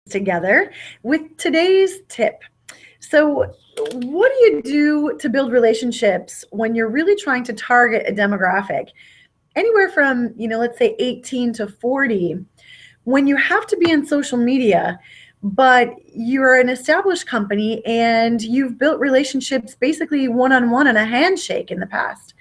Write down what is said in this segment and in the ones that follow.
together with today's tip. So, what do you do to build relationships when you're really trying to target a demographic anywhere from, let's say 18 to 40, when you have to be in social media, but you're an established company and you've built relationships basically one on one and a handshake in the past?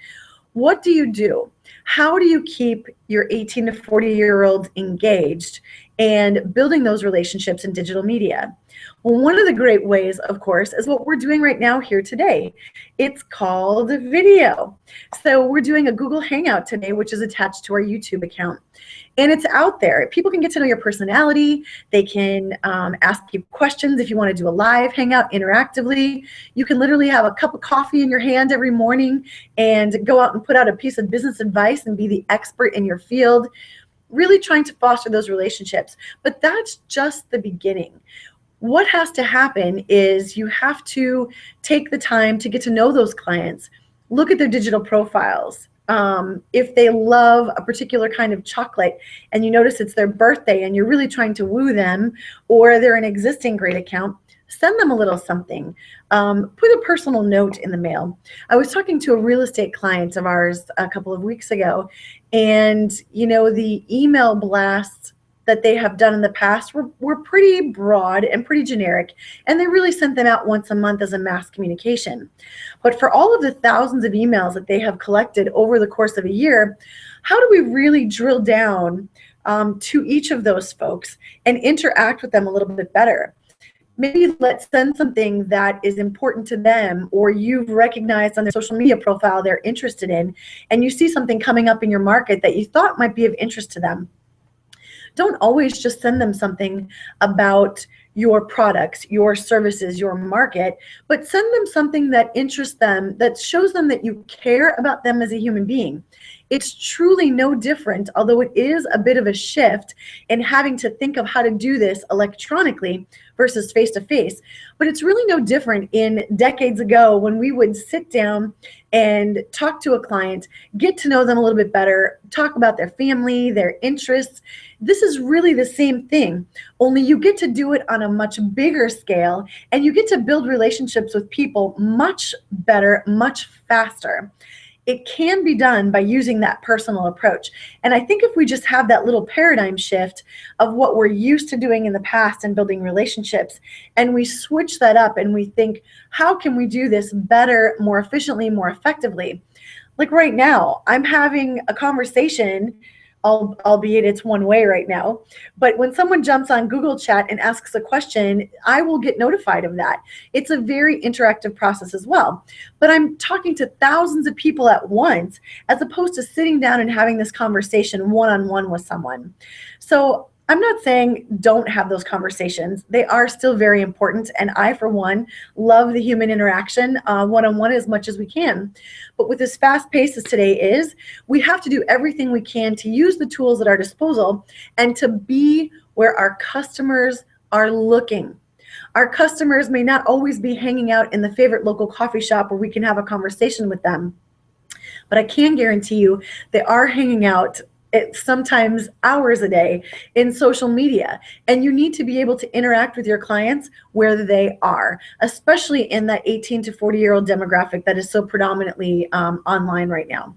What do you do? How do you keep your 18 to 40-year-olds engaged and building those relationships in digital media? Well, one of the great ways, of course, is what we're doing right now here today. It's called video. So we're doing a Google Hangout today, which is attached to our YouTube account. And it's out there. People can get to know your personality. They can ask you questions if you want to do a live hangout interactively. You can literally have a cup of coffee in your hand every morning and go out and put out a piece of business advice and be the expert in your field, really trying to foster those relationships. But that's just the beginning. What has to happen is you have to take the time to get to know those clients, look at their digital profiles. If they love a particular kind of chocolate and you notice it's their birthday and you're really trying to woo them, or they're an existing great account, send them a little something. Put a personal note in the mail. I was talking to a real estate client of ours a couple of weeks ago, and the email blasts that they have done in the past were pretty broad and pretty generic, and they really sent them out once a month as a mass communication. But for all of the thousands of emails that they have collected over the course of a year, how do we really drill down to each of those folks and interact with them a little bit better? Maybe let's send something that is important to them, or you've recognized on their social media profile they're interested in, and you see something coming up in your market that you thought might be of interest to them. Don't always just send them something about your products, your services, your market, but send them something that interests them, that shows them that you care about them as a human being. It's truly no different, although it is a bit of a shift in having to think of how to do this electronically versus face-to-face. But it's really no different in decades ago when we would sit down and talk to a client, get to know them a little bit better, talk about their family, their interests. This is really the same thing, only you get to do it on a much bigger scale, and you get to build relationships with people much better, much faster. It can be done by using that personal approach. And I think if we just have that little paradigm shift of what we're used to doing in the past and building relationships, and we switch that up and we think, how can we do this better, more efficiently, more effectively? Like right now, I'm having a conversation, albeit it's one way right now, but when someone jumps on Google Chat and asks a question, I will get notified of that. It's a very interactive process as well. But I'm talking to thousands of people at once, as opposed to sitting down and having this conversation one-on-one with someone. So I'm not saying don't have those conversations. They are still very important. And I, for one, love the human interaction one-on-one as much as we can. But with as fast pace as today is, we have to do everything we can to use the tools at our disposal and to be where our customers are looking. Our customers may not always be hanging out in the favorite local coffee shop where we can have a conversation with them, but I can guarantee you they are hanging out sometimes hours a day in social media, and you need to be able to interact with your clients where they are, especially in that 18 to 40-year-old demographic that is so predominantly online right now.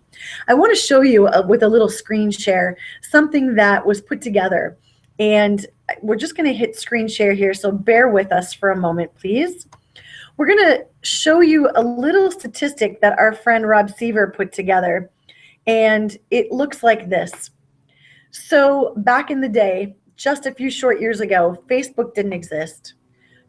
I want to show you with a little screen share something that was put together, and we're just going to hit screen share here, so bear with us for a moment, please. We're going to show you a little statistic that our friend Rob Seaver put together, and it looks like this. So back in the day, just a few short years ago, Facebook didn't exist.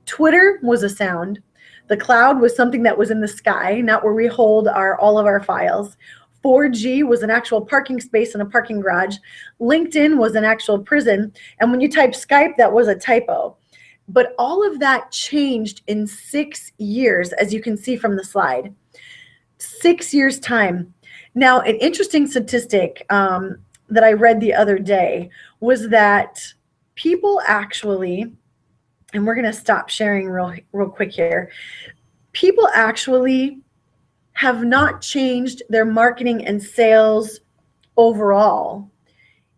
Twitter was a sound. The cloud was something that was in the sky, not where we hold all of our files. 4G was an actual parking space in a parking garage. LinkedIn was an actual prison. And when you type Skype, that was a typo. But all of that changed in 6 years, as you can see from the slide. 6 years time. Now, an interesting statistic that I read the other day was that people actually, and we're going to stop sharing real quick here, people actually have not changed their marketing and sales overall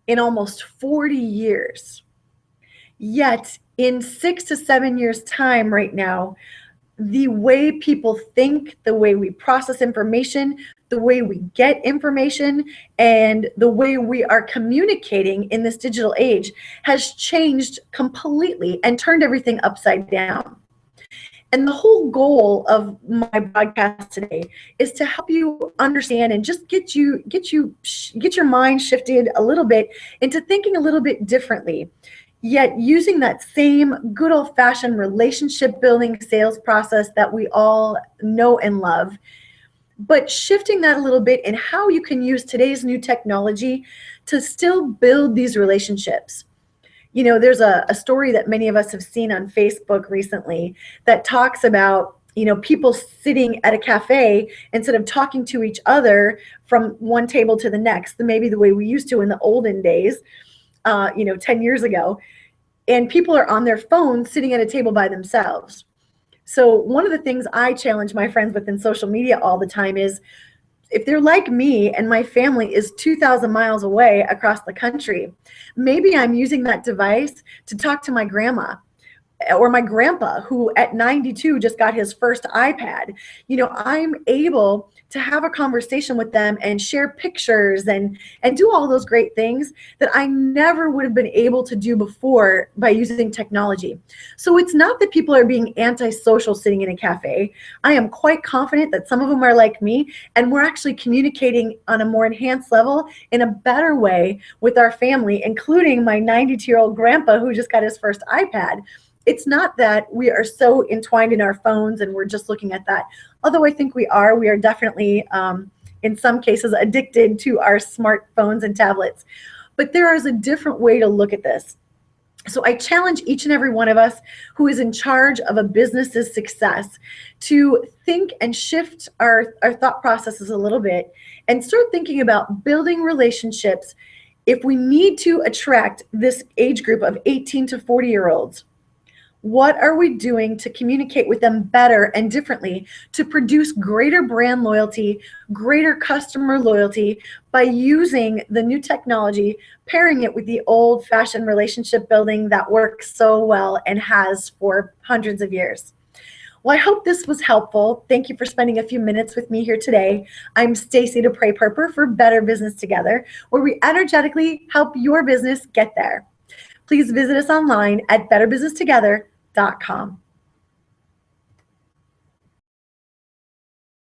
in almost 40 years. Yet in 6 to 7 years time right now, the way people think, the way we process information, the way we get information, and the way we are communicating in this digital age has changed completely and turned everything upside down. And the whole goal of my podcast today is to help you understand and just get your mind shifted a little bit into thinking a little bit differently, yet using that same good old-fashioned relationship building sales process that we all know and love, but shifting that a little bit in how you can use today's new technology to still build these relationships. You know, there's a story that many of us have seen on Facebook recently that talks about, you know, people sitting at a cafe instead of talking to each other from one table to the next, maybe the way we used to in the olden days, 10 years ago. And people are on their phones sitting at a table by themselves. So one of the things I challenge my friends with in social media all the time is, if they're like me and my family is 2,000 miles away across the country, maybe I'm using that device to talk to my grandma or my grandpa, who at 92 just got his first iPad. You know, I'm able to have a conversation with them and share pictures and do all those great things that I never would have been able to do before by using technology. So it's not that people are being antisocial sitting in a cafe. I am quite confident that some of them are like me, and we're actually communicating on a more enhanced level in a better way with our family, including my 92-year-old grandpa who just got his first iPad. It's not that we are so entwined in our phones and we're just looking at that. Although I think we are definitely, in some cases, addicted to our smartphones and tablets. But there is a different way to look at this. So I challenge each and every one of us who is in charge of a business's success to think and shift our thought processes a little bit and start thinking about building relationships. If we need to attract this age group of 18 to 40-year-olds, what are we doing to communicate with them better and differently to produce greater brand loyalty, greater customer loyalty by using the new technology, pairing it with the old-fashioned relationship building that works so well and has for hundreds of years? Well, I hope this was helpful. Thank you for spending a few minutes with me here today. I'm Stacy DePrey Perper for Better Business Together, where we energetically help your business get there. Please visit us online at betterbusinesstogether.com.